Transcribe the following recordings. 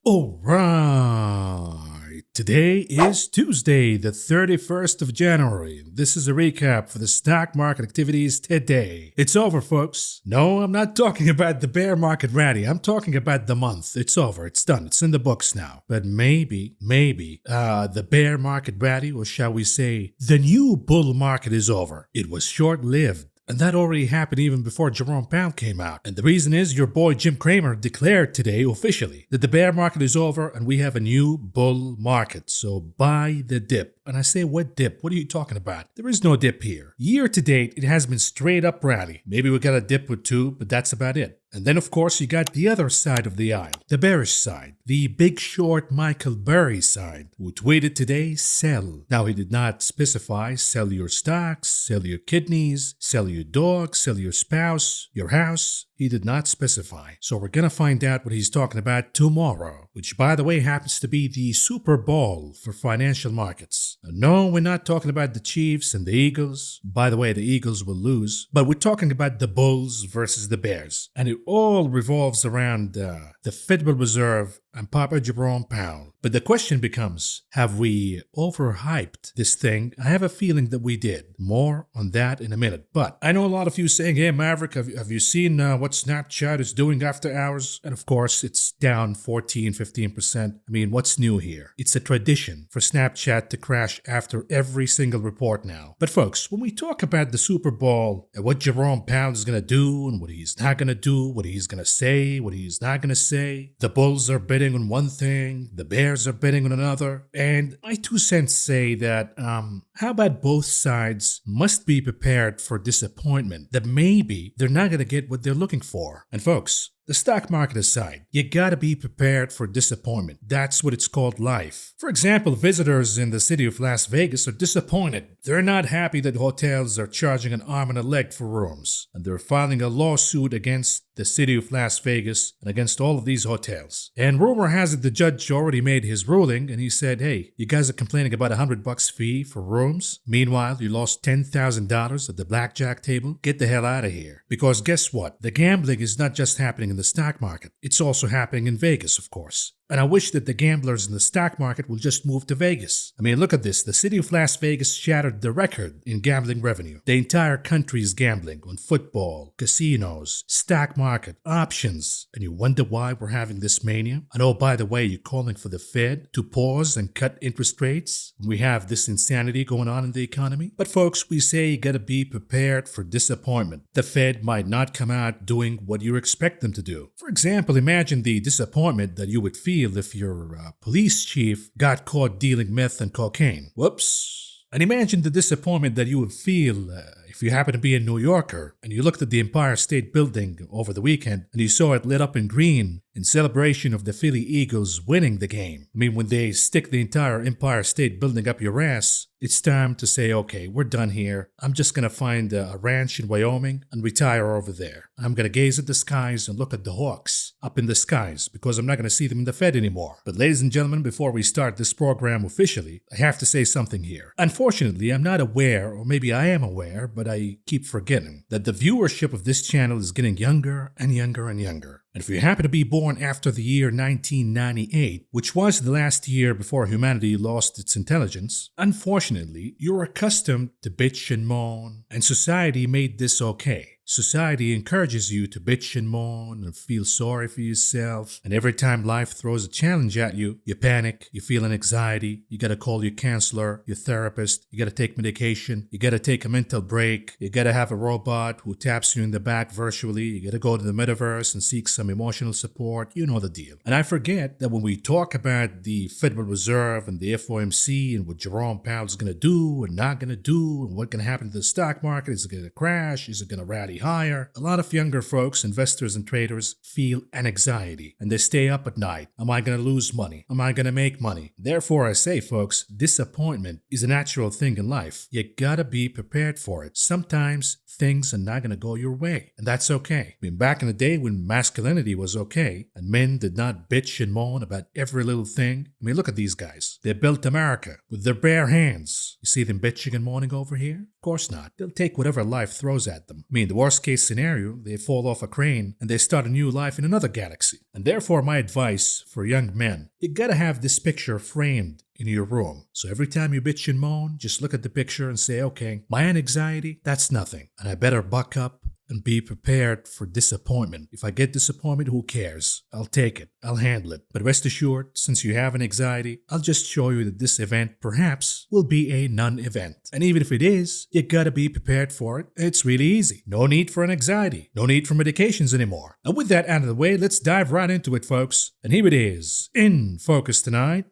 All right. Today is Tuesday, the 31st of January. This is a recap for the stock market activities today. It's over, folks. No, I'm not talking about the bear market rally. I'm talking about the month. It's over. It's done. It's in the books now. But maybe, the bear market rally, or shall we say, the new bull market is over. It was short-lived. And that already happened even before Jerome Powell came out. And the reason is your boy Jim Cramer declared today officially that the bear market is over and we have a new bull market. So buy the dip. And I say, what dip? What are you talking about? There is no dip here. Year to date, it has been straight up rally. Maybe we got a dip or two, but that's about it. And then, of course, you got the other side of the aisle, the bearish side, the big short Michael Burry side, who tweeted today, sell. Now, he did not specify sell your stocks, sell your kidneys, sell your dog, sell your spouse, your house. He did not specify. So we're going to find out what he's talking about tomorrow, which, by the way, happens to be the Super Bowl for financial markets. No, we're not talking about the Chiefs and the Eagles. By the way, the Eagles will lose. But we're talking about the Bulls versus the Bears. And it all revolves around the Federal Reserve and Papa Jerome Powell. But the question becomes, have we overhyped this thing? I have a feeling that we did. More on that in a minute. But I know a lot of you saying, hey, Maverick, have you seen what Snapchat is doing after hours? And of course, it's down 14-15%. I mean, what's new here? It's a tradition for Snapchat to crash after every single report now. But folks, when we talk about the Super Bowl and what Jerome Powell is going to do and what he's not going to do, what he's going to say, what he's not going to say, the Bulls are betting on one thing, the Bears are betting on another, and my 2 cents say that, how about both sides must be prepared for disappointment, that maybe they're not going to get what they're looking for. And folks, the stock market aside, you gotta be prepared for disappointment. That's what it's called life. For example, visitors in the city of Las Vegas are disappointed. They're not happy that hotels are charging an arm and a leg for rooms, and they're filing a lawsuit against the city of Las Vegas and against all of these hotels. And rumor has it the judge already made his ruling, and he said, hey, you guys are complaining about $100 fee for rooms. Meanwhile, you lost $10,000 at the blackjack table. Get the hell out of here. Because guess what? The gambling is not just happening in the stock market. It's also happening in Vegas, of course. And I wish that the gamblers in the stock market will just move to Vegas. I mean, look at this. The city of Las Vegas shattered the record in gambling revenue. The entire country is gambling on football, casinos, stock market, options. And you wonder why we're having this mania? And oh, by the way, you're calling for the Fed to pause and cut interest rates? We have this insanity going on in the economy. But folks, we say you gotta be prepared for disappointment. The Fed might not come out doing what you expect them to do. For example, imagine the disappointment that you would feel if your police chief got caught dealing meth and cocaine. Whoops. And imagine the disappointment that you would feel if you happen to be a New Yorker and you looked at the Empire State Building over the weekend and you saw it lit up in green in celebration of the Philly Eagles winning the game. I mean, when they stick the entire Empire State Building up your ass, it's time to say, okay, we're done here. I'm just going to find a ranch in Wyoming and retire over there. I'm going to gaze at the skies and look at the hawks up in the skies because I'm not going to see them in the Fed anymore. But ladies and gentlemen, before we start this program officially, I have to say something here. Unfortunately, I'm not aware, or maybe I am aware, but I keep forgetting that the viewership of this channel is getting younger and younger and younger. And if you happen to be born after the year 1998, which was the last year before humanity lost its intelligence, unfortunately, you're accustomed to bitch and moan, and society made this okay. Society encourages you to bitch and moan and feel sorry for yourself. And every time life throws a challenge at you, you panic, you feel an anxiety, you gotta call your counselor, your therapist, you gotta take medication, you gotta take a mental break, you gotta have a robot who taps you in the back virtually, you gotta go to the metaverse and seek some emotional support, you know the deal. And I forget that when we talk about the Federal Reserve and the FOMC and what Jerome Powell is gonna do and not gonna do and what's gonna happen to the stock market, is it gonna crash, is it gonna rally higher, a lot of younger folks, investors and traders, feel an anxiety and they stay up at night. Am I going to lose money? Am I going to make money? Therefore, I say, folks, disappointment is a natural thing in life. You gotta be prepared for it. Sometimes things are not going to go your way, and that's okay. I mean, back in the day when masculinity was okay and men did not bitch and moan about every little thing, I mean, look at these guys. They built America with their bare hands. You see them bitching and moaning over here? Of course not. They'll take whatever life throws at them. I mean, the worst case scenario, they fall off a crane and they start a new life in another galaxy. And therefore, my advice for young men, you gotta have this picture framed in your room. So every time you bitch and moan, just look at the picture and say, okay, my anxiety, that's nothing. And I better buck up and be prepared for disappointment. If I get disappointment, who cares? I'll take it. I'll handle it. But rest assured, since you have an anxiety, I'll just show you that this event perhaps will be a non-event. And even if it is, you gotta be prepared for it. It's really easy. No need for an anxiety. No need for medications anymore. And with that out of the way, let's dive right into it, folks. And here it is, in focus tonight.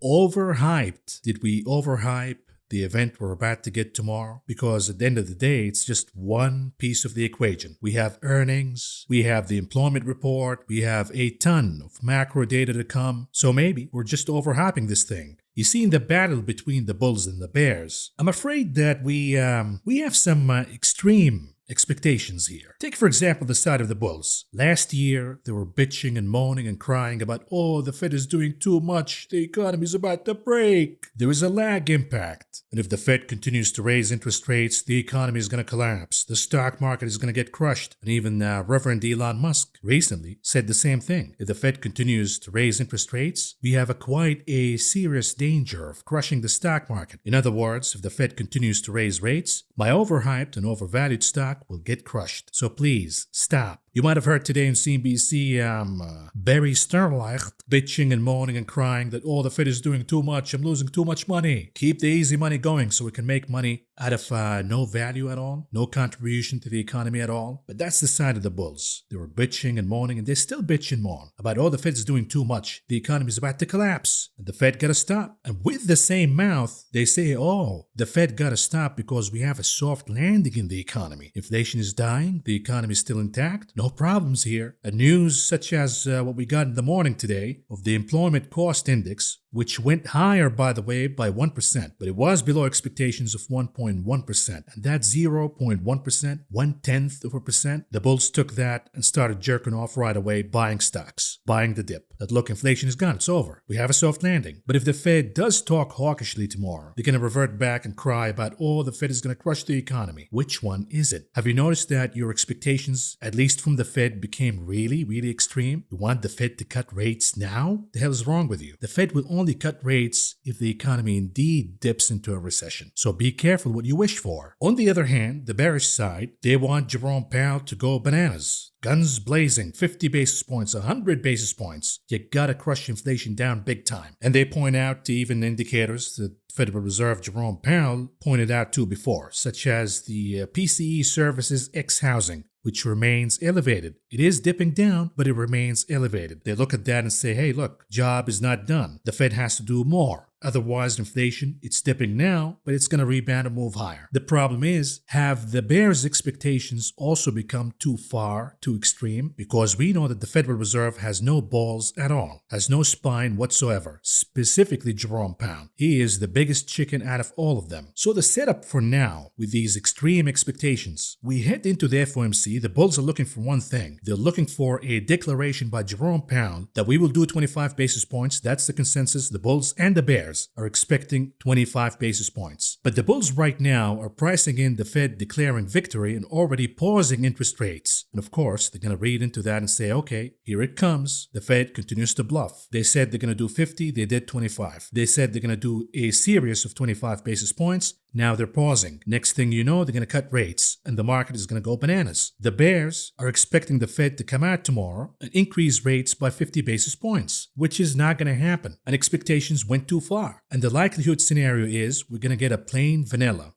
Overhyped. Did we overhype the event we're about to get tomorrow? Because at the end of the day, it's just one piece of the equation. We have earnings, we have the employment report, we have a ton of macro data to come. So maybe we're just overhyping this thing. You see, in the battle between the bulls and the bears, I'm afraid that we have some extreme expectations here. Take, for example, the side of the bulls. Last year, they were bitching and moaning and crying about, oh, the Fed is doing too much, the economy is about to break. There is a lag impact. And if the Fed continues to raise interest rates, the economy is going to collapse. The stock market is going to get crushed. And even Reverend Elon Musk recently said the same thing. If the Fed continues to raise interest rates, we have quite a serious danger of crushing the stock market. In other words, if the Fed continues to raise rates, my overhyped and overvalued stock will get crushed. So please, stop. You might have heard today in CNBC, Burry bitching and moaning and crying that, oh, the Fed is doing too much, I'm losing too much money. Keep the easy money going so we can make money out of no value at all, no contribution to the economy at all. But that's the side of the bulls. They were bitching and moaning, and they still bitch and moan about, oh, the Fed's doing too much, the economy is about to collapse, and the Fed gotta stop. And with the same mouth, they say, oh, the Fed gotta stop because we have a soft landing in the economy. Inflation is dying, the economy is still intact, no problems here. And news such as what we got in the morning today of the employment cost index, which went higher, by the way, by 1%, but it was below expectations of 1.1%. And that 0.1%, 1/10%, the bulls took that and started jerking off right away, buying stocks, buying the dip. That look, inflation is gone, it's over. We have a soft landing. But if the Fed does talk hawkishly tomorrow, they're going to revert back and cry about, oh, the Fed is going to crush the economy. Which one is it? Have you noticed that your expectations, at least from the Fed, became really, really extreme? You want the Fed to cut rates now? The hell is wrong with you? The Fed will only cut rates if the economy indeed dips into a recession. So be careful what you wish for. On the other hand, the bearish side, they want Jerome Powell to go bananas. Guns blazing, 50 basis points, 100 basis points. You gotta crush inflation down big time. And they point out to even indicators that Federal Reserve Jerome Powell pointed out to before, such as the PCE services X housing, which remains elevated. It is dipping down, but it remains elevated. They look at that and say, hey, look, job is not done. The Fed has to do more. Otherwise, inflation, it's dipping now, but it's going to rebound and move higher. The problem is, have the bears' expectations also become too far, too extreme? Because we know that the Federal Reserve has no balls at all, has no spine whatsoever, specifically Jerome Powell. He is the biggest chicken out of all of them. So the setup for now, with these extreme expectations, we head into the FOMC. The bulls are looking for one thing. They're looking for a declaration by Jerome Powell that we will do 25 basis points. That's the consensus. The bulls and the bears are expecting 25 basis points. But the bulls right now are pricing in the Fed declaring victory and already pausing interest rates. And of course, they're going to read into that and say, okay, here it comes. The Fed continues to bluff. They said they're going to do 50, they did 25. They said they're going to do a series of 25 basis points. Now they're pausing. Next thing you know, they're going to cut rates and the market is going to go bananas. The bears are expecting the Fed to come out tomorrow and increase rates by 50 basis points, which is not going to happen. And expectations went too far. And the likelihood scenario is we're going to get a plain vanilla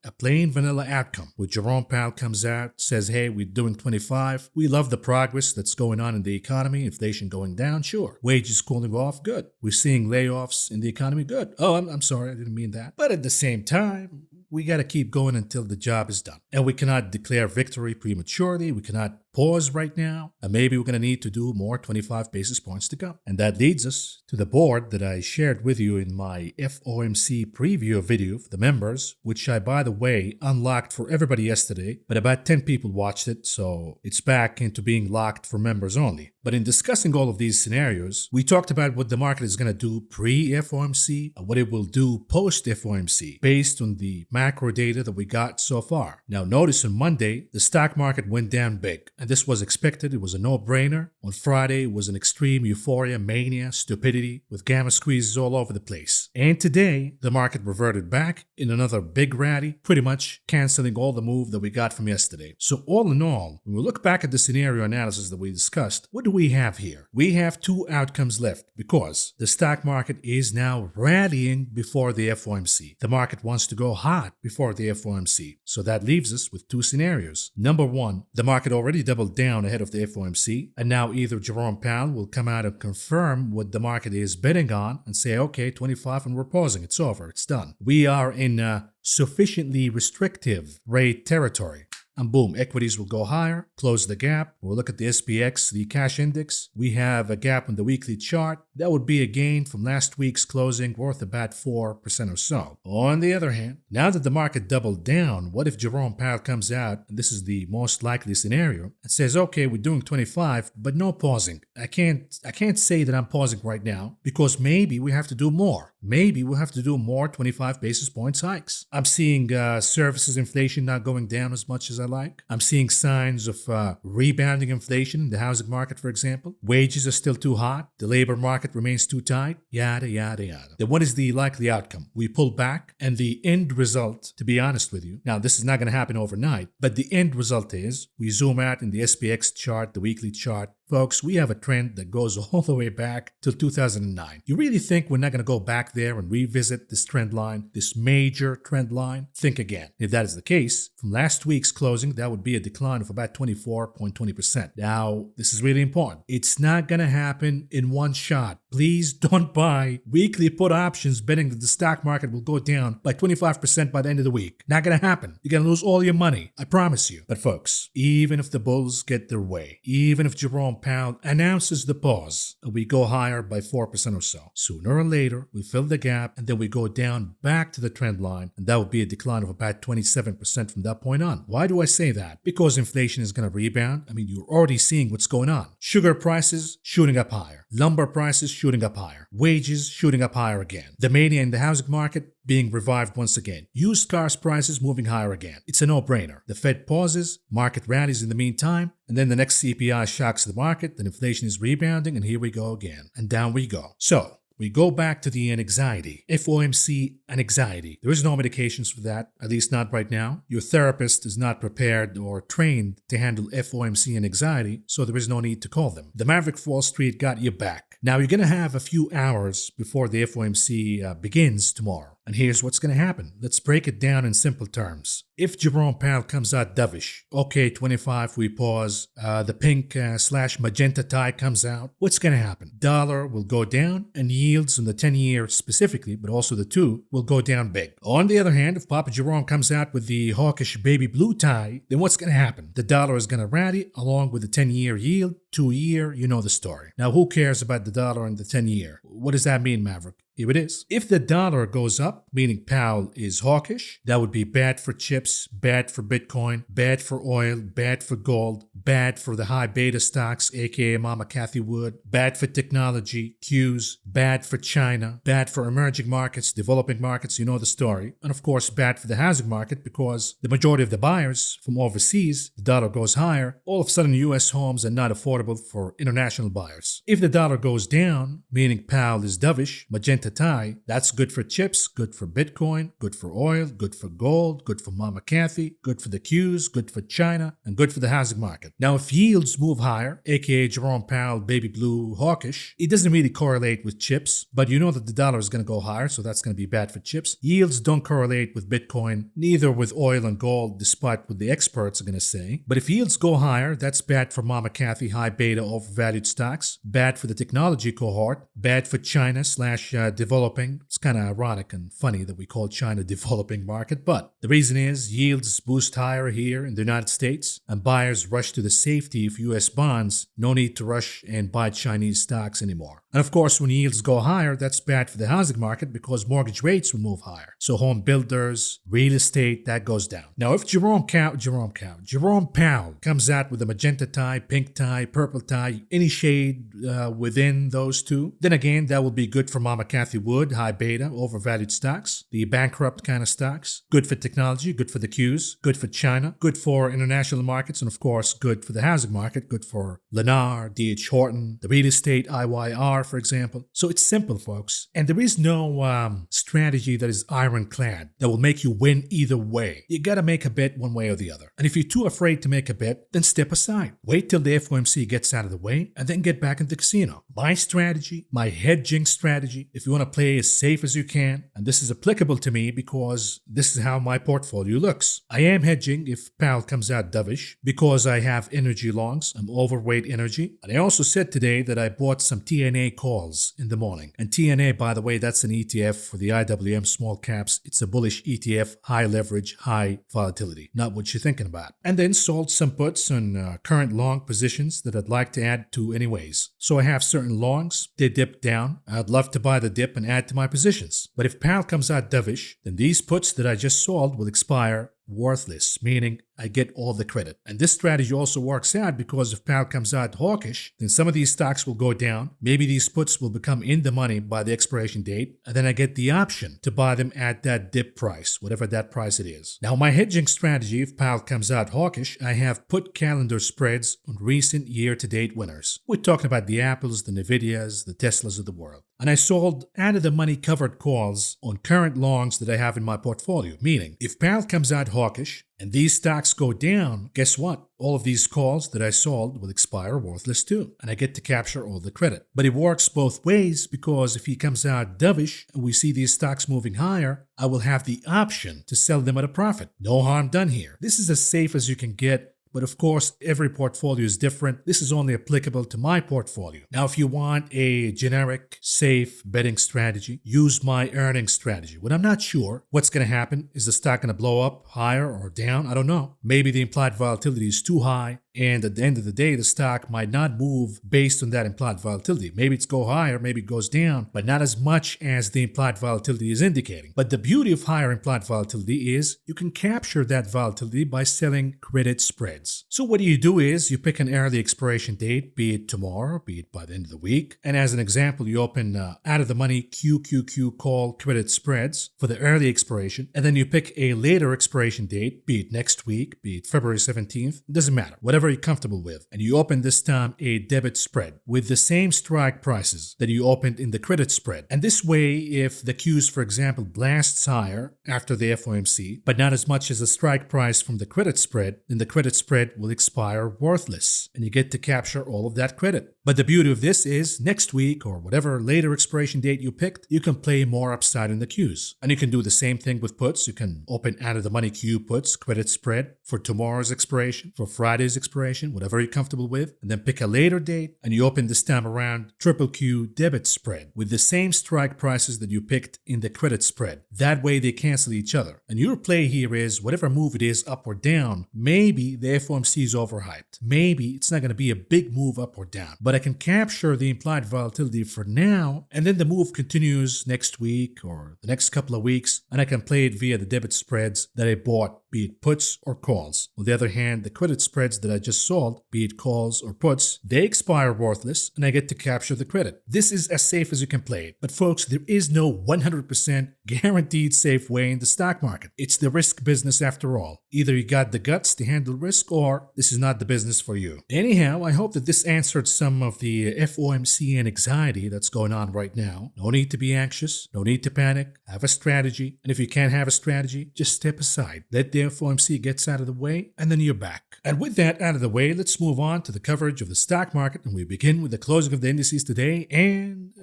outcome where Jerome Powell comes out, says, hey, we're doing 25. We love the progress that's going on in the economy. Inflation going down, sure. Wages cooling off, good. We're seeing layoffs in the economy, good. Oh, I'm sorry, I didn't mean that. But at the same time, we got to keep going until the job is done. And we cannot declare victory prematurely. We cannot pause right now, and maybe we're going to need to do more 25 basis points to come. And that leads us to the board that I shared with you in my FOMC preview video for the members, which I, by the way, unlocked for everybody yesterday, but about 10 people watched it, so it's back into being locked for members only. But in discussing all of these scenarios, we talked about what the market is going to do pre-FOMC and what it will do post-FOMC based on the macro data that we got so far. Now, notice on Monday, the stock market went down big, and this was expected. It was a no-brainer. On Friday, it was an extreme euphoria, mania, stupidity, with gamma squeezes all over the place. And today, the market reverted back in another big rally, pretty much canceling all the move that we got from yesterday. So all in all, when we look back at the scenario analysis that we discussed, what do we have here? We have two outcomes left because the stock market is now rallying before the FOMC. The market wants to go hot before the FOMC. So that leaves us with two scenarios. Number one, the market already doubled down ahead of the FOMC, and now either Jerome Powell will come out and confirm what the market is betting on and say, okay, 25 and we're pausing. It's over. It's done. We are in sufficiently restrictive rate territory. And boom, equities will go higher, close the gap. We'll look at the SPX, the cash index. We have a gap on the weekly chart. That would be a gain from last week's closing worth about 4% or so. On the other hand, now that the market doubled down, what if Jerome Powell comes out, and this is the most likely scenario, and says, okay, we're doing 25, but no pausing. I can't say that I'm pausing right now because maybe we have to do more. Maybe we'll have to do more 25 basis points hikes. I'm seeing services inflation not going down as much as I like. I'm seeing signs of rebounding inflation in the housing market, for example. Wages are still too hot. The labor market remains too tight. Yada, yada, yada. Then what is the likely outcome? We pull back, and the end result, to be honest with you, now this is not going to happen overnight, but the end result is we zoom out in the SPX chart, the weekly chart. Folks, we have a trend that goes all the way back till 2009. You really think we're not going to go back there and revisit this trend line, this major trend line? Think again. If that is the case, from last week's closing, that would be a decline of about 24.20%. Now, this is really important. It's not going to happen in one shot. Please don't buy weekly put options betting that the stock market will go down by 25% by the end of the week. Not going to happen. You're going to lose all your money. I promise you. But folks, even if the bulls get their way, even if Jerome Powell announces the pause and we go higher by 4% or so, sooner or later, we fill the gap and then we go down back to the trend line, and that would be a decline of about 27% from that point on. Why do I say that? Because inflation is going to rebound. I mean, you're already seeing what's going on. Sugar prices shooting up higher. Lumber prices shooting up higher. Wages shooting up higher again. The mania in the housing market being revived once again. Used cars prices moving higher again. It's a no-brainer. The Fed pauses, market rallies in the meantime, and then the next CPI shocks the market, then inflation is rebounding, and here we go again. And down we go. So, we go back to the anxiety. FOMC anxiety. There is no medications for that, at least not right now. Your therapist is not prepared or trained to handle FOMC anxiety, so there is no need to call them. The Maverick Wall Street got you back. Now you're going to have a few hours before the FOMC begins tomorrow. And here's what's going to happen. Let's break it down in simple terms. If Jerome Powell comes out dovish, okay, 25, we pause, the pink / magenta tie comes out, what's going to happen? Dollar will go down, and yields on the 10-year specifically, but also the 2, will go down big. On the other hand, if Papa Jerome comes out with the hawkish baby blue tie, then what's going to happen? The dollar is going to rally along with the 10-year yield, 2-year, you know the story. Now, who cares about the dollar and the 10-year? What does that mean, Maverick? Here it is. If the dollar goes up, meaning Powell is hawkish, that would be bad for chips, bad for Bitcoin, bad for oil, bad for gold, bad for the high beta stocks, aka Mama Cathy Wood, bad for technology, Qs, bad for China, bad for emerging markets, developing markets, you know the story, and of course bad for the housing market because the majority of the buyers from overseas, the dollar goes higher, all of a sudden US homes are not affordable for international buyers. If the dollar goes down, meaning Powell is dovish, magenta tie, that's good for chips, good for Bitcoin, good for oil, good for gold, good for Mama Cathy, good for the Qs, good for China, and good for the housing market. Now, if yields move higher, aka Jerome Powell, baby blue, hawkish, it doesn't really correlate with chips, but you know that the dollar is going to go higher, so that's going to be bad for chips. Yields don't correlate with Bitcoin, neither with oil and gold, despite what the experts are going to say. But if yields go higher, that's bad for Mama Cathy, high beta, overvalued stocks, bad for the technology cohort, bad for China / developing. It's kind of ironic and funny that we call China a developing market, but the reason is yields boost higher here in the United States and buyers rush to the safety of US bonds. No need to rush and buy Chinese stocks anymore. And of course, when yields go higher, that's bad for the housing market because mortgage rates will move higher. So home builders, real estate, that goes down. Now, if Jerome Powell comes out with a magenta tie, pink tie, purple tie, any shade within those two, then again, that will be good for Mama Cathie Wood, high beta, overvalued stocks, the bankrupt kind of stocks, good for technology, good for the Qs, good for China, good for international markets, and of course, good for the housing market, good for Lennar, D.H. Horton, the real estate, IYR, for example. So it's simple, folks. And there is no strategy that is ironclad that will make you win either way. You gotta make a bet one way or the other. And if you're too afraid to make a bet, then step aside. Wait till the FOMC gets out of the way and then get back into the casino. My strategy, my hedging strategy, if you want to play as safe as you can, and this is applicable to me because this is how my portfolio looks. I am hedging if Powell comes out dovish because I have energy longs. I'm overweight energy. And I also said today that I bought some TNA calls in the morning. And TNA, by the way, that's an ETF for the IWM small caps. It's a bullish ETF, high leverage, high volatility. Not what you're thinking about. And then sold some puts on current long positions that I'd like to add to anyways. So I have certain longs. They dipped down. I'd love to buy the dip and add to my positions. But if Powell comes out dovish, then these puts that I just sold will expire worthless, meaning I get all the credit. And this strategy also works out because if Powell comes out hawkish, then some of these stocks will go down. Maybe these puts will become in the money by the expiration date, and then I get the option to buy them at that dip price, whatever that price it is. Now, my hedging strategy, if Powell comes out hawkish, I have put calendar spreads on recent year-to-date winners. We're talking about the Apples, the Nvidias, the Teslas of the world. And I sold out-of-the-money covered calls on current longs that I have in my portfolio, meaning if Powell comes out hawkish and these stocks go down, guess what? All of these calls that I sold will expire worthless too, and I get to capture all the credit. But it works both ways because if he comes out dovish and we see these stocks moving higher, I will have the option to sell them at a profit. No harm done here. This is as safe as you can get. But of course, every portfolio is different. This is only applicable to my portfolio. Now, if you want a generic, safe betting strategy, use my earnings strategy. When I'm not sure what's going to happen, is the stock going to blow up higher or down? I don't know. Maybe the implied volatility is too high. And at the end of the day, the stock might not move based on that implied volatility. Maybe it's go higher, maybe it goes down, but not as much as the implied volatility is indicating. But the beauty of higher implied volatility is you can capture that volatility by selling credit spreads. So what you do is you pick an early expiration date, be it tomorrow, be it by the end of the week. And as an example, you open out of the money QQQ call credit spreads for the early expiration. And then you pick a later expiration date, be it next week, be it February 17th. It doesn't matter. Whatever you're comfortable with, and you open this time a debit spread with the same strike prices that you opened in the credit spread. And this way, if the Qs, for example, blasts higher after the FOMC, but not as much as the strike price from the credit spread, then the credit spread will expire worthless, and you get to capture all of that credit. But the beauty of this is next week or whatever later expiration date you picked, you can play more upside in the Qs. And you can do the same thing with puts. You can open out of the money Q puts, credit spread for tomorrow's expiration, for Friday's expiration, whatever you're comfortable with, and then pick a later date and you open this time around triple Q debit spread with the same strike prices that you picked in the credit spread. That way they cancel each other. And your play here is whatever move it is up or down, maybe the FOMC is overhyped. Maybe it's not going to be a big move up or down, but I can capture the implied volatility for now, and then the move continues next week or the next couple of weeks, and I can play it via the debit spreads that I bought, be it puts or calls. On the other hand, the credit spreads that I just sold, be it calls or puts, they expire worthless, and I get to capture the credit. This is as safe as you can play it. But folks, there is no 100% guaranteed safe way in the stock market. It's the risk business after all. Either you got the guts to handle risk, or this is not the business for you. Anyhow, I hope that this answered some of the FOMC and anxiety that's going on right now. No need to be anxious. No need to panic. Have a strategy. And if you can't have a strategy, just step aside. Let the FOMC gets out of the way, and then you're back. And with that out of the way, let's move on to the coverage of the stock market. And we begin with the closing of the indices today. And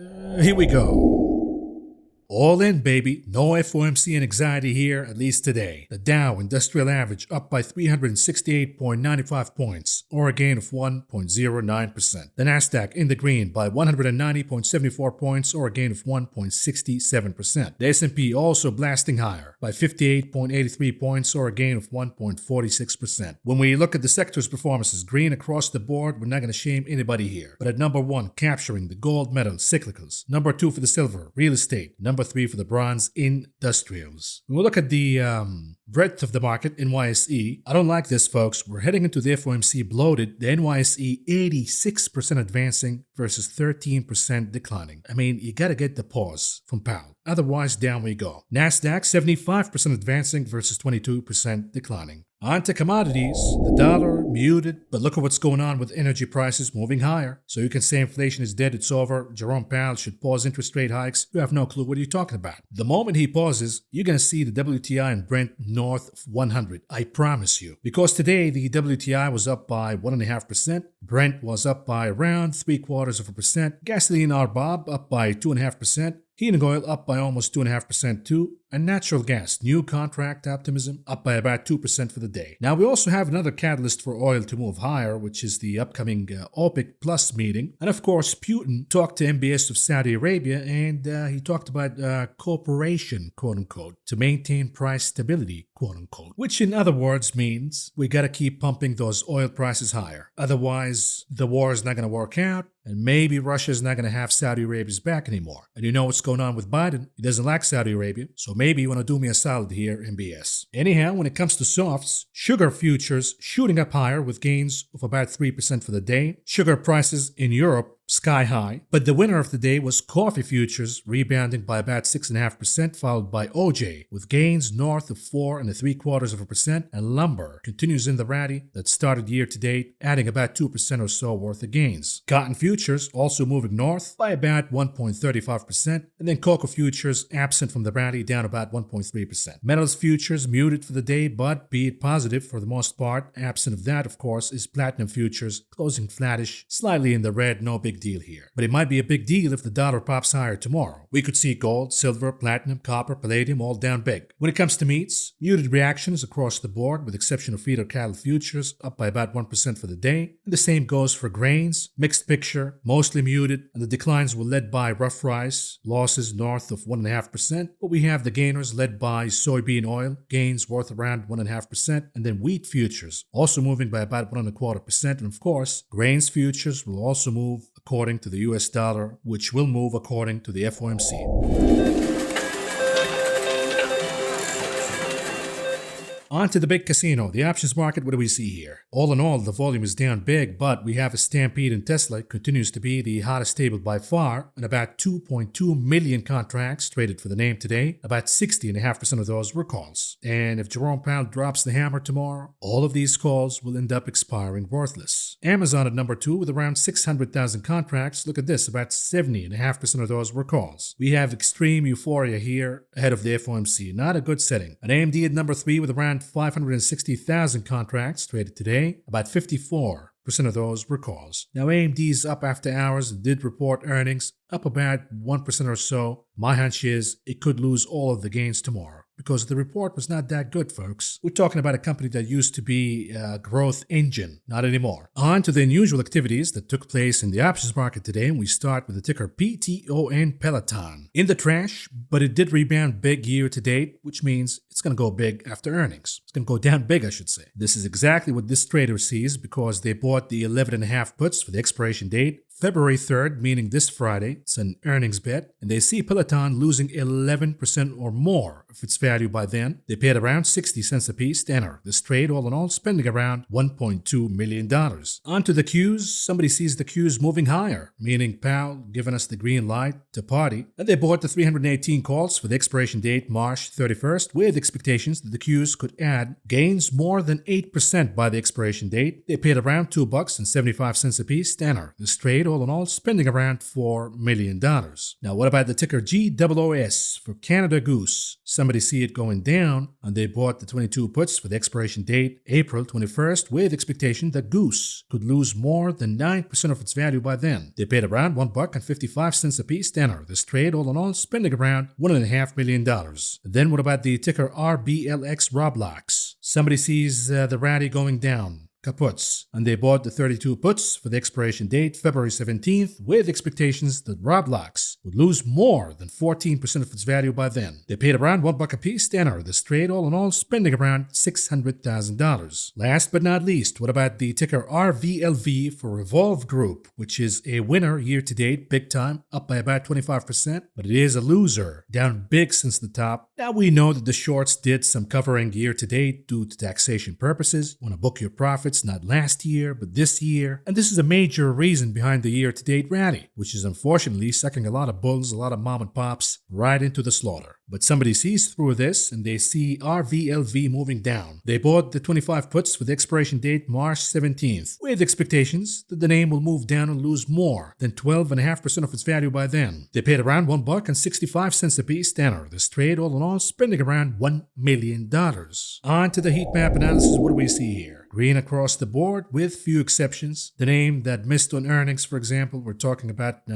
here we go. All in, baby. No FOMC anxiety here, at least today. The Dow Industrial Average up by 368.95 points, or a gain of 1.09%. The Nasdaq in the green by 190.74 points, or a gain of 1.67%. The S&P also blasting higher by 58.83 points, or a gain of 1.46%. When we look at the sector's performances, green across the board, we're not going to shame anybody here. But at number 1, capturing the gold medal, cyclicals. Number 2 for the silver, real estate. Number 3 for the bronze, industrials. When we look at the breadth of the market, NYSE, I don't like this, folks. We're heading into the FOMC bloated. The NYSE 86% advancing versus 13% declining. I mean, you got to get the pause from Powell. Otherwise, down we go. Nasdaq 75% advancing versus 22% declining. On to commodities. The dollar muted, but look at what's going on with energy prices moving higher. So you can say inflation is dead, it's over. Jerome Powell should pause interest rate hikes. You have no clue what you're talking about. The moment he pauses, you're going to see the WTI and Brent north of 100. I promise you. Because today the WTI was up by 1.5%. Brent was up by around 0.75%. Gasoline RBOB up by 2.5%. Heating oil up by almost 2.5% too, and natural gas, new contract optimism, up by about 2% for the day. Now, we also have another catalyst for oil to move higher, which is the upcoming OPEC Plus meeting. And of course, Putin talked to MBS of Saudi Arabia, and he talked about cooperation, quote unquote, to maintain price stability, quote unquote, which in other words means we got to keep pumping those oil prices higher. Otherwise, the war is not going to work out. And maybe Russia is not going to have Saudi Arabia's back anymore. And you know what's going on with Biden? He doesn't like Saudi Arabia. So maybe you want to do me a solid here, MBS. Anyhow, when it comes to softs, sugar futures shooting up higher with gains of about 3% for the day. Sugar prices in Europe sky high. But the winner of the day was coffee futures rebounding by about 6.5%, followed by OJ with gains north of 4.75%, and lumber continues in the rally that started year to date, adding about 2% or so worth of gains. Cotton futures also moving north by about 1.35%, and then cocoa futures absent from the rally down about 1.3%. Metals futures muted for the day, but be it positive for the most part. Absent of that, of course, is platinum futures closing flattish, slightly in the red, no big deal here. But it might be a big deal if the dollar pops higher tomorrow. We could see gold, silver, platinum, copper, palladium all down big. When it comes to meats, muted reactions across the board with exception of feeder cattle futures up by about 1% for the day. And the same goes for grains. Mixed picture, mostly muted, and the declines were led by rough rice, losses north of 1.5%. But we have the gainers led by soybean oil, gains worth around 1.5%, and then wheat futures also moving by about 1.25%. And of course, grains futures will also move according to the US dollar, which will move according to the FOMC. On to the big casino, the options market. What do we see here? All in all, the volume is down big, but we have a stampede in Tesla. Continues to be the hottest table by far, and about 2.2 million contracts traded for the name today. About 60.5% of those were calls. And if Jerome Powell drops the hammer tomorrow, all of these calls will end up expiring worthless. Amazon at number 2 with around 600,000 contracts. Look at this, about 70.5% of those were calls. We have extreme euphoria here ahead of the FOMC. Not a good setting. And AMD at number 3 with around 560,000 contracts traded today. About 54% of those were calls. Now AMD's up after hours and did report earnings up about 1% or so. My hunch is it could lose all of the gains tomorrow because the report was not that good, folks. We're talking about a company that used to be a growth engine, not anymore. On to the unusual activities that took place in the options market today, and we start with the ticker PTON, Peloton. In the trash, but it did rebound big year to date, which means it's going to go big after earnings. It's going to go down big, I should say. This is exactly what this trader sees because they bought the 11.5 puts for the expiration date February 3rd, meaning this Friday. It's an earnings bet, and they see Peloton losing 11% or more of its value by then. They paid around 60 cents a piece to enter this trade, all in all spending around $1.2 million. On to the Qs. Somebody sees the Qs moving higher, meaning Powell giving us the green light to party. And they bought the 318 calls for the expiration date March 31st with expectations that the Qs could add gains more than 8% by the expiration date. They paid around $2.75 a piece to enter this trade, trade, all in all spending around $4 million. Now, what about the ticker GOOS for Canada Goose? Somebody see it going down, and they bought the 22 puts for the expiration date April 21st with expectation that Goose could lose more than 9% of its value by then. They paid around $1.55 a piece to enter this trade, all in all spending around $1.5 million. Then what about the ticker RBLX Roblox? Somebody sees the rally going down. Puts, and they bought the 32 puts for the expiration date February 17th with expectations that Roblox would lose more than 14% of its value by then. They paid around $1 a piece to enter this trade, all in all spending around $600,000. Last but not least, what about the ticker RVLV for Revolve Group, which is a winner year to date, big time, up by about 25%, but it is a loser, down big since the top. Now we know that the shorts did some covering year to date due to taxation purposes. Want to book your profits not last year, but this year. And this is a major reason behind the year-to-date rally, which is unfortunately sucking a lot of bulls, a lot of mom and pops right into the slaughter. But somebody sees through this and they see RVLV moving down. They bought the 25 puts for the expiration date March 17th with expectations that the name will move down and lose more than 12.5% of its value by then. They paid around $1.65 a piece to enter this trade, all in all spending around $1 million. On to the heat map analysis. What do we see here? Green across the board with few exceptions. The name that missed on earnings, for example, we're talking about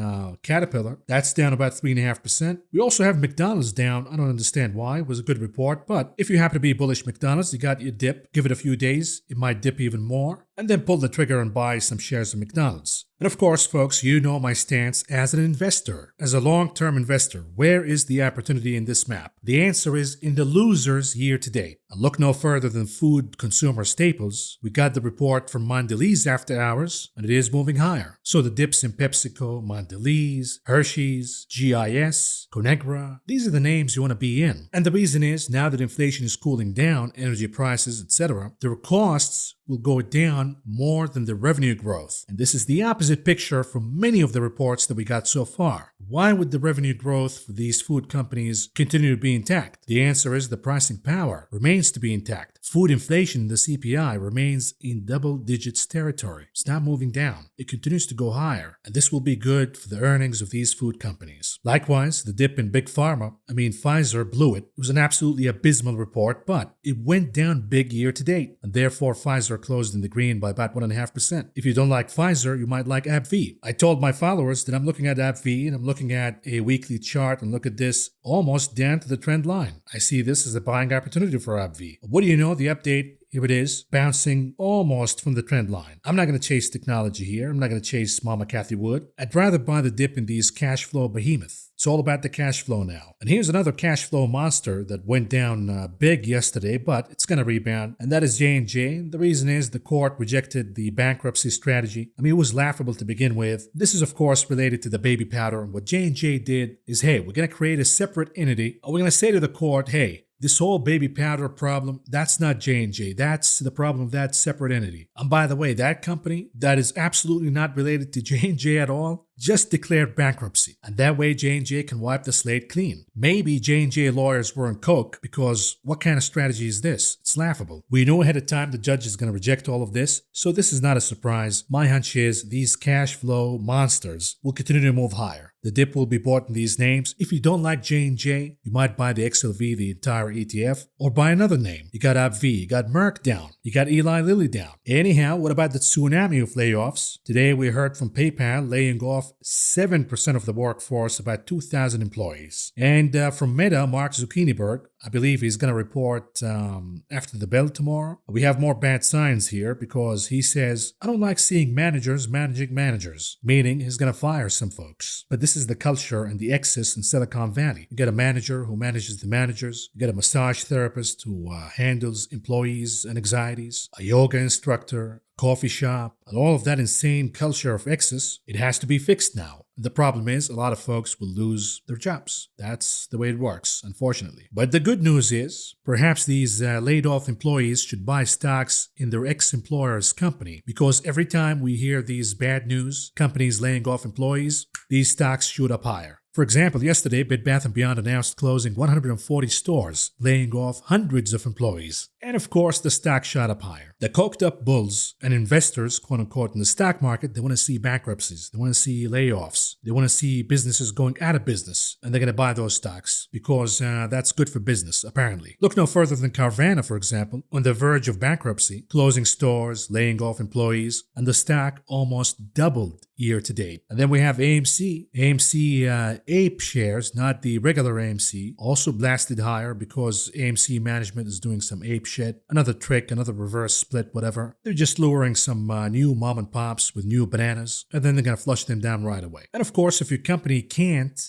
Caterpillar. That's down about 3.5%. We also have McDonald's down. I don't understand why. It was a good report, but if you happen to be bullish McDonald's, you got your dip. Give it a few days. It might dip even more. And then pull the trigger and buy some shares of McDonald's. And of course, folks, you know my stance as an investor. As a long-term investor, where is the opportunity in this map? The answer is in the losers year to date. And look no further than food consumer staples. We got the report from Mondelez after hours, and it is moving higher. So the dips in PepsiCo, Mondelez, Hershey's, GIS, Conagra, these are the names you want to be in. And the reason is, now that inflation is cooling down, energy prices, etc., their costs will go down more than the revenue growth. And this is the opposite picture from many of the reports that we got so far. Why would the revenue growth for these food companies continue to be intact? The answer is the pricing power remains to be intact. Food inflation, the CPI, remains in double digits territory. It's not moving down. It continues to go higher, and this will be good for the earnings of these food companies. Likewise, the dip in Big Pharma, Pfizer blew it. It was an absolutely abysmal report, but it went down big year to date, and therefore Pfizer closed in the green by about 1.5%. If you don't like Pfizer, you might like AbbVie. I told my followers that I'm looking at AbbVie and I'm looking at a weekly chart, and look at this almost down to the trend line. I see this as a buying opportunity for AbbVie. What do you know? The update, here it is, bouncing almost from the trend line. I'm not going to chase technology here. I'm not going to chase Mama Cathy Wood. I'd rather buy the dip in these cash flow behemoth. It's all about the cash flow now. And here's another cash flow monster that went down big yesterday, but it's going to rebound, and that is J&J. The reason is the court rejected the bankruptcy strategy. It was laughable to begin with. This is, of course, related to the baby powder. And what J&J did is, hey, we're going to create a separate entity. We're going to say to the court, hey, this whole baby powder problem, that's not J&J. That's the problem of that separate entity. And by the way, that company that is absolutely not related to J&J at all just declared bankruptcy. And that way J&J can wipe the slate clean. Maybe J&J lawyers were on coke, because what kind of strategy is this? It's laughable. We know ahead of time the judge is going to reject all of this, so this is not a surprise. My hunch is these cash flow monsters will continue to move higher. The dip will be bought in these names. If you don't like J&J, you might buy the XLV, the entire ETF, or buy another name. You got AbbVie, you got Merck down, you got Eli Lilly down. Anyhow, what about the tsunami of layoffs? Today we heard from PayPal laying off 7% of the workforce, about 2,000 employees. And from Meta, Mark Zuckerberg, I believe he's going to report after the bell tomorrow. We have more bad signs here, because he says, I don't like seeing managers managing managers, meaning he's going to fire some folks. But this is the culture and the excess in Silicon Valley. You get a manager who manages the managers. You get a massage therapist who handles employees' and anxieties, a yoga instructor, coffee shop, and all of that insane culture of excess. It has to be fixed now. The problem is a lot of folks will lose their jobs. That's the way it works, unfortunately. But the good news is perhaps these laid off employees should buy stocks in their ex-employer's company, because every time we hear these bad news, companies laying off employees, these stocks shoot up higher. For example, yesterday, Bed Bath & Beyond announced closing 140 stores, laying off hundreds of employees. And of course, the stock shot up higher. The coked up bulls and investors, quote unquote, in the stock market, they want to see bankruptcies. They want to see layoffs. They want to see businesses going out of business. And they're going to buy those stocks because that's good for business, apparently. Look no further than Carvana, for example, on the verge of bankruptcy, closing stores, laying off employees, and the stock almost doubled year to date. And then we have AMC. AMC ape shares, not the regular AMC, also blasted higher because AMC management is doing some ape shit. Another trick, another reverse split, whatever. They're just luring some new mom and pops with new bananas, and then they're going to flush them down right away. And of course, if your company can't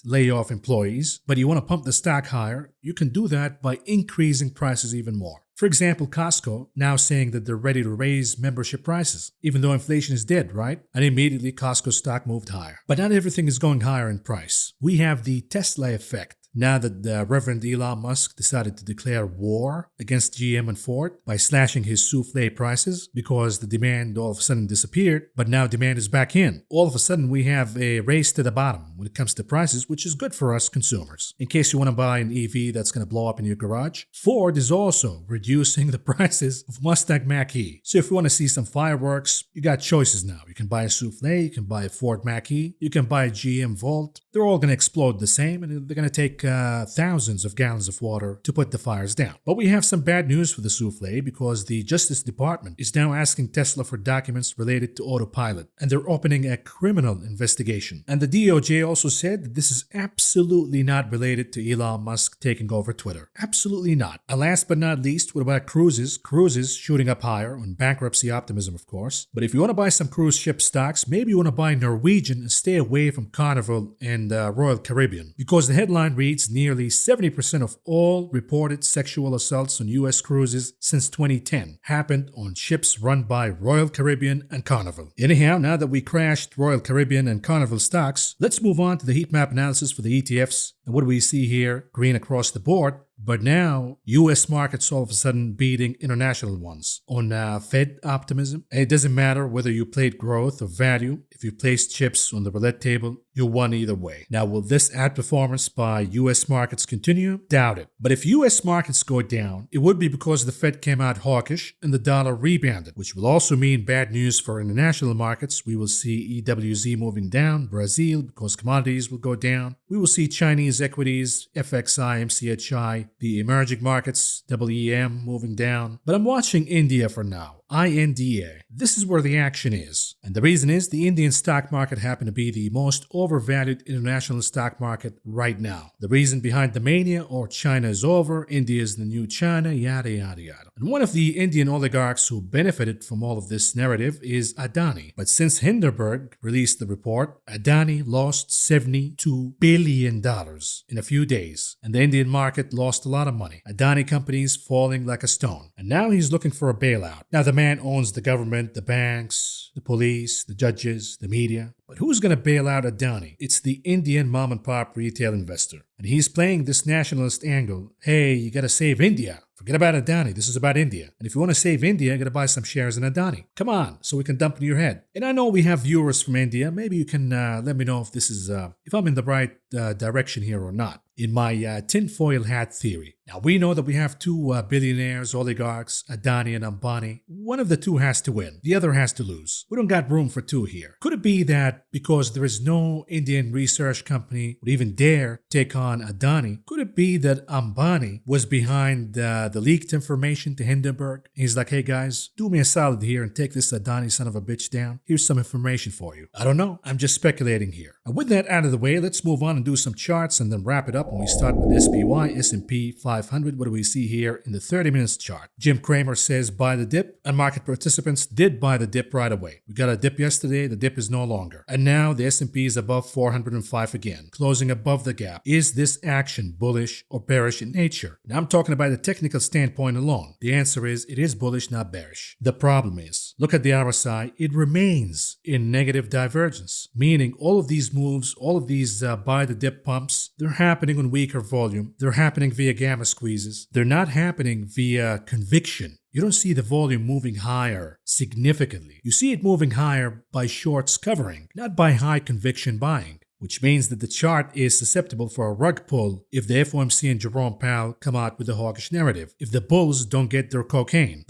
lay off employees, but you want to pump the stock higher, you can do that by increasing prices even more. For example, Costco now saying that they're ready to raise membership prices, even though inflation is dead, right? And immediately Costco stock moved higher. But not everything is going higher in price. We have the Tesla effect. Now that the Reverend Elon Musk decided to declare war against GM and Ford by slashing his souffle prices because the demand all of a sudden disappeared, but now demand is back in. All of a sudden, we have a race to the bottom when it comes to prices, which is good for us consumers. In case you want to buy an EV that's going to blow up in your garage, Ford is also reducing the prices of Mustang Mach-E. So if you want to see some fireworks, you got choices now. You can buy a souffle, you can buy a Ford Mach-E, you can buy a GM Volt. They're all going to explode the same, and they're going to take thousands of gallons of water to put the fires down. But we have some bad news for the souffle because the Justice Department is now asking Tesla for documents related to autopilot, and they're opening a criminal investigation. And the DOJ also said that this is absolutely not related to Elon Musk taking over Twitter. Absolutely not. And last but not least, what about cruises? Cruises shooting up higher on bankruptcy optimism, of course. But if you want to buy some cruise ship stocks, maybe you want to buy Norwegian and stay away from Carnival and Royal Caribbean, because the headline reads nearly 70% of all reported sexual assaults on U.S. cruises since 2010 happened on ships run by Royal Caribbean and Carnival. Anyhow, now that we crashed Royal Caribbean and Carnival stocks, let's move on to the heat map analysis for the ETFs. And what do we see here? Green across the board. But now, U.S. markets all of a sudden beating international ones on Fed optimism. And it doesn't matter whether you played growth or value. If you placed chips on the roulette table, you won either way. Now, will this outperformance by U.S. markets continue? Doubt it. But if U.S. markets go down, it would be because the Fed came out hawkish and the dollar rebounded, which will also mean bad news for international markets. We will see EWZ moving down, Brazil, because commodities will go down. We will see Chinese equities, FXI, MCHI, the emerging markets, WEM moving down. But I'm watching India for now. INDA. This is where the action is. And the reason is the Indian stock market happened to be the most overvalued international stock market right now. The reason behind the mania, or China is over, India is the new China, yada yada yada. And one of the Indian oligarchs who benefited from all of this narrative is Adani. But since Hindenburg released the report, Adani lost $72 billion in a few days. And the Indian market lost a lot of money. Adani companies falling like a stone. And now he's looking for a bailout. Now the man owns the government, the banks, the police, the judges, the media. But who's going to bail out Adani? It's the Indian mom and pop retail investor. And he's playing this nationalist angle. Hey, you got to save India. Forget about Adani. This is about India. And if you want to save India, you got to buy some shares in Adani. Come on, so we can dump in your head. And I know we have viewers from India. Maybe you can let me know if this is if I'm in the right direction here or not. In my tinfoil hat theory. Now, we know that we have two billionaires, oligarchs, Adani and Ambani. One of the two has to win. The other has to lose. We don't got room for two here. Could it be that because there is no Indian research company would even dare take on Adani, could it be that Ambani was behind the leaked information to Hindenburg? He's like, hey guys, do me a solid here and take this Adani son of a bitch down. Here's some information for you. I don't know. I'm just speculating here. And with that out of the way, let's move on and do some charts and then wrap it up. And we start with SPY, S&P 500. What do we see here in the 30 minutes chart? Jim Cramer says buy the dip, and market participants did buy the dip right away. We got a dip yesterday, the dip is no longer. And now the S&P is above 405 again, closing above the gap. Is this action bullish or bearish in nature? Now I'm talking about the technical standpoint alone. The answer is it is bullish, not bearish. The problem is, look at the RSI, it remains in negative divergence, meaning all of these moves, all of these buy the dip pumps, they're happening on weaker volume. They're happening via gamma squeezes. They're not happening via conviction. You don't see the volume moving higher significantly. You see it moving higher by shorts covering, not by high conviction buying. which means that the chart is susceptible for a rug pull if the FOMC and Jerome Powell come out with a hawkish narrative. If the bulls don't get their cocaine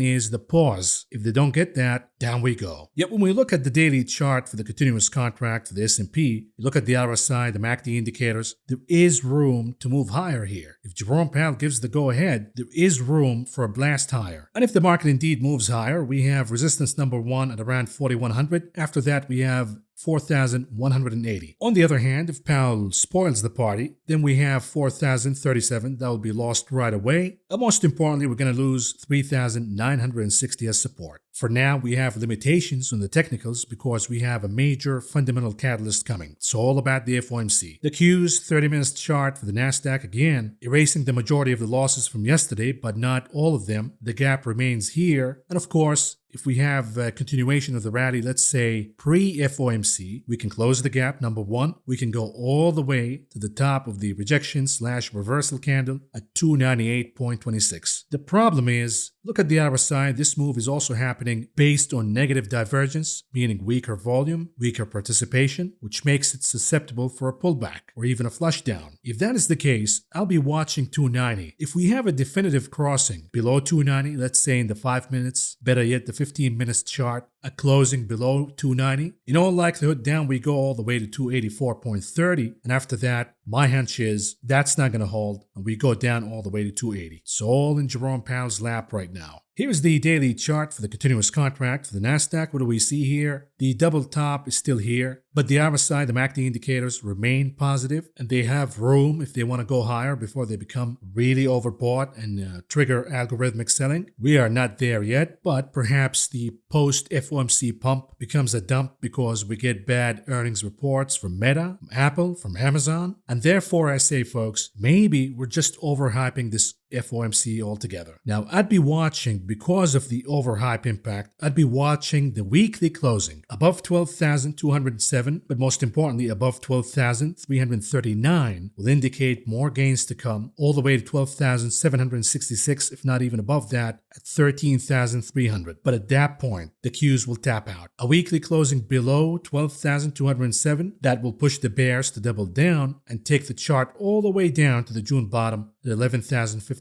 is the pause. If they don't get that, down we go. Yet when we look at the daily chart for the continuous contract for the S&P, you look at the RSI, the MACD indicators, there is room to move higher here. If Jerome Powell gives the go-ahead, there is room for a blast higher. And if the market indeed moves higher, we have resistance number 1 at around 4,100. After that, we have 4,180. On the other hand, if Powell spoils the party, then we have 4,037 that will be lost right away. And most importantly, we're going to lose 3,960 as support. For now, we have limitations on the technicals because we have a major fundamental catalyst coming. It's all about the FOMC. The Q's 30-minute chart for the Nasdaq, again, erasing the majority of the losses from yesterday, but not all of them. The gap remains here. And of course, if we have a continuation of the rally, let's say pre-FOMC, we can close the gap, number 1. We can go all the way to the top of the rejection/reversal candle at 298.26. The problem is, look at the RSI. This move is also happening based on negative divergence, meaning weaker volume, weaker participation, which makes it susceptible for a pullback or even a flush down. If that is the case, I'll be watching 290. If we have a definitive crossing below 290, let's say in the 5 minutes, better yet the 15 minutes chart, a closing below 290, in all likelihood down we go all the way to 284.30, and after that, my hunch is that's not going to hold, and we go down all the way to 280. It's all in Jerome Powell's lap right now. Here's the daily chart for the continuous contract for the Nasdaq. What do we see here? The double top is still here, but the RSI, the MACD indicators remain positive, and they have room if they want to go higher before they become really overbought and trigger algorithmic selling. We are not there yet, but perhaps the post-FOMC pump becomes a dump because we get bad earnings reports from Meta, from Apple, from Amazon, and therefore I say, folks, maybe we're just overhyping this FOMC altogether. Now, I'd be watching, because of the overhype impact, I'd be watching the weekly closing above 12,207, but most importantly, above 12,339 will indicate more gains to come, all the way to 12,766, if not even above that, at 13,300. But at that point, the Qs will tap out. A weekly closing below 12,207, that will push the bears to double down and take the chart all the way down to the June bottom at 11,058.5.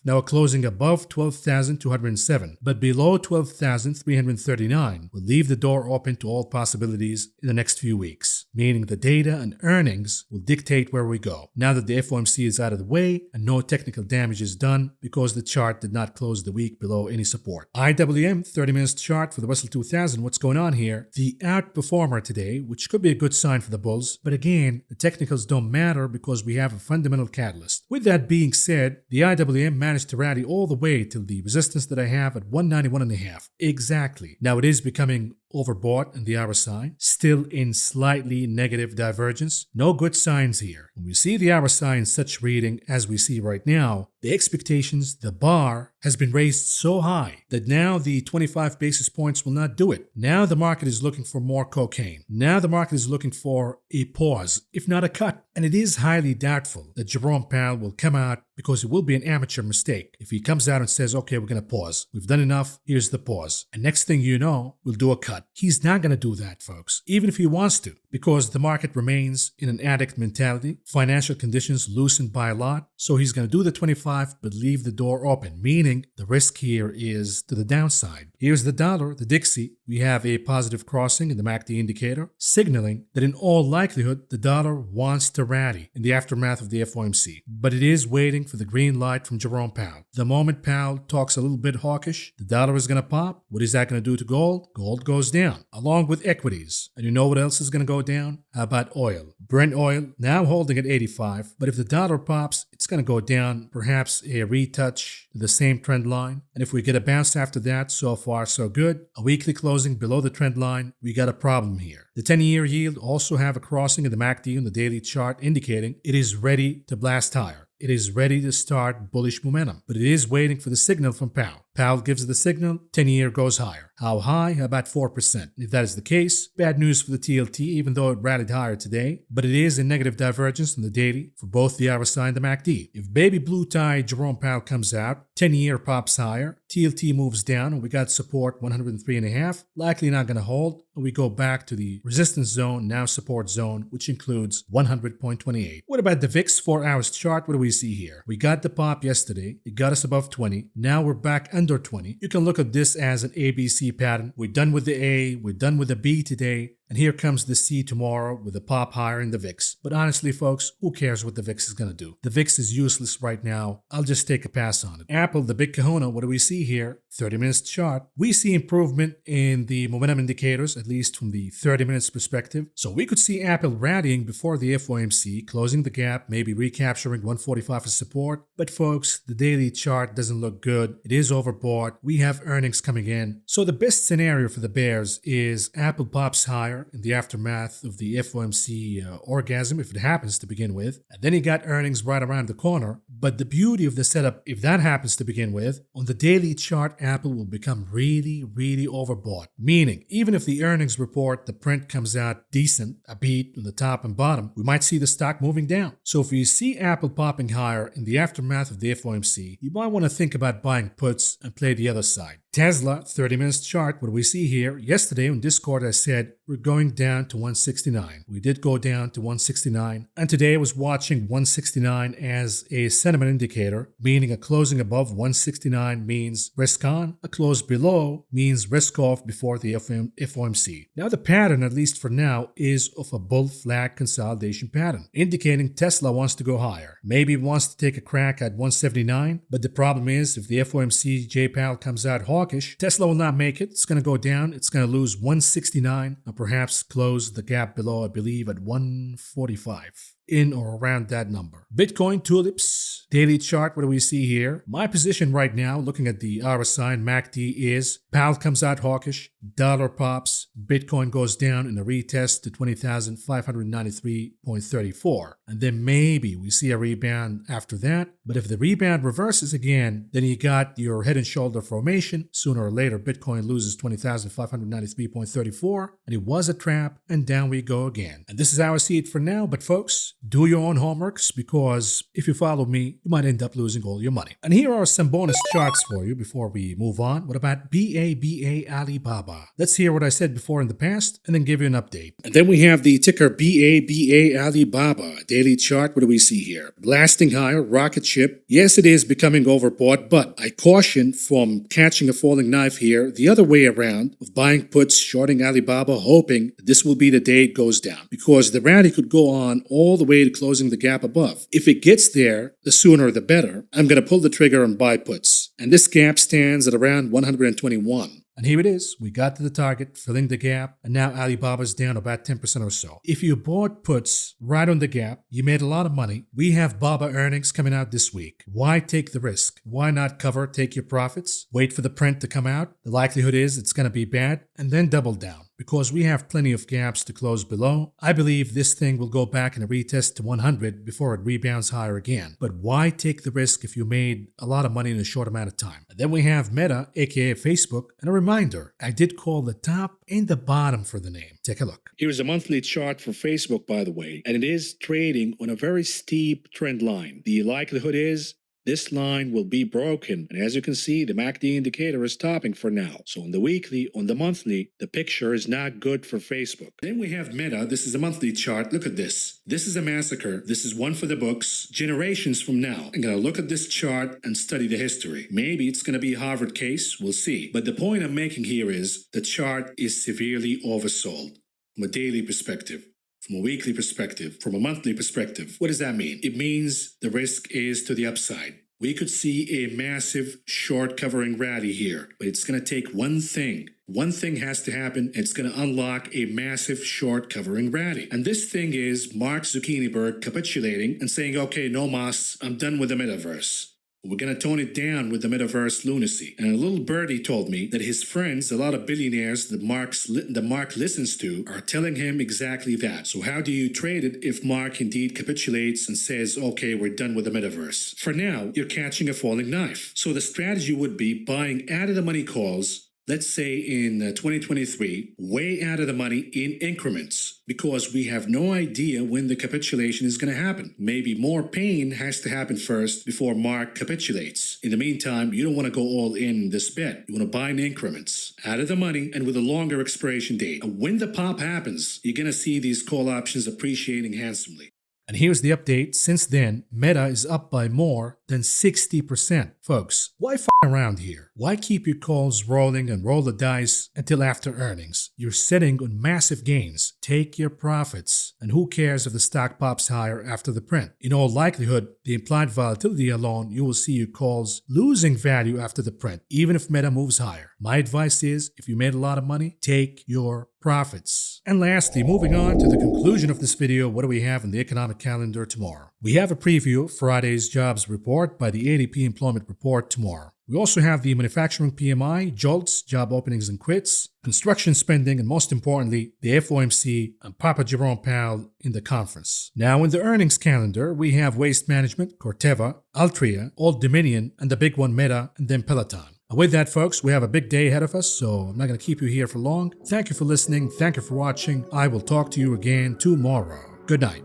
Now a closing above 12,207, but below 12,339 will leave the door open to all possibilities in the next few weeks, meaning the data and earnings will dictate where we go. Now that the FOMC is out of the way and no technical damage is done because the chart did not close the week below any support. IWM 30-minute chart for the Russell 2000. What's going on here? The outperformer today, which could be a good sign for the bulls, but again, the technicals don't matter because we have a fundamental catalyst. With that being said, the IWM managed to rally all the way till the resistance that I have at 191.5. Exactly. Now it is becoming overbought in the RSI, still in slightly negative divergence. No good signs here. When we see the RSI in such reading as we see right now, the expectations, the bar has been raised so high that now the 25 basis points will not do it. Now the market is looking for more cocaine. Now the market is looking for a pause, if not a cut. And it is highly doubtful that Jerome Powell will come out, because it will be an amateur mistake if he comes out and says, okay, we're going to pause. We've done enough. Here's the pause. And next thing you know, we'll do a cut. He's not going to do that, folks, even if he wants to, because the market remains in an addict mentality. Financial conditions loosened by a lot. So he's going to do the 25, but leave the door open, meaning the risk here is to the downside. Here's the dollar, the Dixie. We have a positive crossing in the MACD indicator, signaling that in all likelihood, the dollar wants to rally in the aftermath of the FOMC. But it is waiting for the green light from Jerome Powell. The moment Powell talks a little bit hawkish, the dollar is going to pop. What is that going to do to gold? Gold goes down, along with equities. And you know what else is going to go down? How about oil? Brent oil now holding at 85, but if the dollar pops, it's going to go down, perhaps a retouch to the same trend line. And if we get a bounce after that, so far so good. A weekly closing below the trend line, we got a problem here. The 10-year yield also have a crossing in the MACD on the daily chart indicating it is ready to blast higher. It is ready to start bullish momentum, but it is waiting for the signal from Powell. Powell gives the signal, 10-year goes higher. How high? About 4%. If that is the case, bad news for the TLT, even though it rallied higher today, but it is a negative divergence on the daily for both the RSI and the MACD. If baby blue tie Jerome Powell comes out, 10-year pops higher, TLT moves down, and we got support 103.5, likely not going to hold, and we go back to the resistance zone, now support zone, which includes 100.28. What about the VIX 4 hours chart? What do we see here? We got the pop yesterday, it got us above 20, now we're back under 20. You can look at this as an ABC pattern. We're done with the A, we're done with the B today, and here comes the C tomorrow with a pop higher in the VIX. But honestly, folks, who cares what the VIX is going to do? The VIX is useless right now. I'll just take a pass on it. Apple, the big kahuna, what do we see here? 30 minutes chart. We see improvement in the momentum indicators, at least from the 30 minutes perspective. So we could see Apple rallying before the FOMC, closing the gap, maybe recapturing 145 as support. But folks, the daily chart doesn't look good. It is overbought. We have earnings coming in. So the best scenario for the bears is Apple pops higher in the aftermath of the FOMC orgasm, if it happens to begin with. And then you got earnings right around the corner. But the beauty of the setup, if that happens to begin with, on the daily chart, Apple will become really, really overbought. Meaning, even if the earnings report, the print comes out decent, a beat on the top and bottom, we might see the stock moving down. So if you see Apple popping higher in the aftermath of the FOMC, you might want to think about buying puts and play the other side. Tesla, 30 minutes chart, what do we see here? Yesterday on Discord, I said we're going down to 169. We did go down to 169. And today I was watching 169 as a sentiment indicator, meaning a closing above 169 means risk on, a close below means risk off before the FOMC. Now the pattern, at least for now, is of a bull flag consolidation pattern, indicating Tesla wants to go higher. Maybe it wants to take a crack at 179, but the problem is if the FOMC J. Powell comes out hawkish, Tesla will not make it. It's going to go down. It's going to lose 169 and perhaps close the gap below, I believe, at 145. In or around that number. Bitcoin tulips, daily chart, what do we see here? My position right now, looking at the RSI and MACD, is Powell comes out hawkish, dollar pops, Bitcoin goes down in a retest to 20,593.34. And then maybe we see a rebound after that. But if the rebound reverses again, then you got your head and shoulder formation. Sooner or later, Bitcoin loses 20,593.34. And it was a trap, and down we go again. And this is how I see it for now. But folks, do your own homeworks, because if you follow me, you might end up losing all your money. And here are some bonus charts for you before we move on. What about BABA Alibaba? Let's hear what I said before in the past and then give you an update. And then we have the ticker BABA Alibaba. Daily chart, what do we see here? Blasting higher, rocket ship. Yes, it is becoming overbought, but I caution from catching a falling knife here the other way around of buying puts, shorting Alibaba, hoping that this will be the day it goes down, because the rally could go on all the way to closing the gap above. If it gets there, the sooner the better. I'm going to pull the trigger and buy puts. And this gap stands at around 121. And here it is. We got to the target, filling the gap, and now Alibaba's down about 10% or so. If you bought puts right on the gap, you made a lot of money. We have Baba earnings coming out this week. Why take the risk? Why not take your profits, wait for the print to come out? The likelihood is it's going to be bad, and then double down. Because we have plenty of gaps to close below, I believe this thing will go back in a retest to 100 before it rebounds higher again. But why take the risk if you made a lot of money in a short amount of time? And then we have Meta, aka Facebook, and a reminder, I did call the top and the bottom for the name. Take a look. Here's a monthly chart for Facebook, by the way, and it is trading on a very steep trend line. The likelihood is this line will be broken, and as you can see, the MACD indicator is topping for now. So on the weekly, on the monthly, the picture is not good for Facebook. Then we have Meta. This is a monthly chart. Look at this. This is a massacre. This is one for the books. Generations from now, I'm going to look at this chart and study the history. Maybe it's going to be a Harvard case. We'll see. But the point I'm making here is the chart is severely oversold from a daily perspective, from a weekly perspective, from a monthly perspective. What does that mean? It means the risk is to the upside. We could see a massive short covering rally here, but it's going to take one thing. One thing has to happen, and it's going to unlock a massive short covering rally. And this thing is Mark Zuckerberg capitulating and saying, okay, no mas, I'm done with the metaverse. We're going to tone it down with the metaverse lunacy. And a little birdie told me that his friends, a lot of billionaires that Mark listens to, are telling him exactly that. So how do you trade it if Mark indeed capitulates and says, okay, we're done with the metaverse? For now, you're catching a falling knife. So the strategy would be buying out of the money calls, let's say in 2023, way out of the money in increments, because we have no idea when the capitulation is going to happen. Maybe more pain has to happen first before Mark capitulates. In the meantime, you don't want to go all in this bet. You want to buy in increments, out of the money, and with a longer expiration date. And when the pop happens, you're going to see these call options appreciating handsomely. And here's the update. Since then, Meta is up by more than 60%. Folks, why f around here? Why keep your calls rolling and roll the dice until after earnings? You're sitting on massive gains. Take your profits. And who cares if the stock pops higher after the print? In all likelihood, the implied volatility alone, you will see your calls losing value after the print, even if Meta moves higher. My advice is, if you made a lot of money, take your profits. And lastly, moving on to the conclusion of this video, what do we have in the economic calendar tomorrow? We have a preview of Friday's jobs report by the ADP employment report tomorrow. We also have the manufacturing PMI, JOLTS, job openings and quits, construction spending, and most importantly, the FOMC and Papa Jerome Powell in the conference. Now in the earnings calendar, we have Waste Management, Corteva, Altria, Old Dominion, and the big one Meta, and then Peloton. And with that, folks, we have a big day ahead of us, so I'm not going to keep you here for long. Thank you for listening. Thank you for watching. I will talk to you again tomorrow. Good night.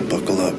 Buckle up.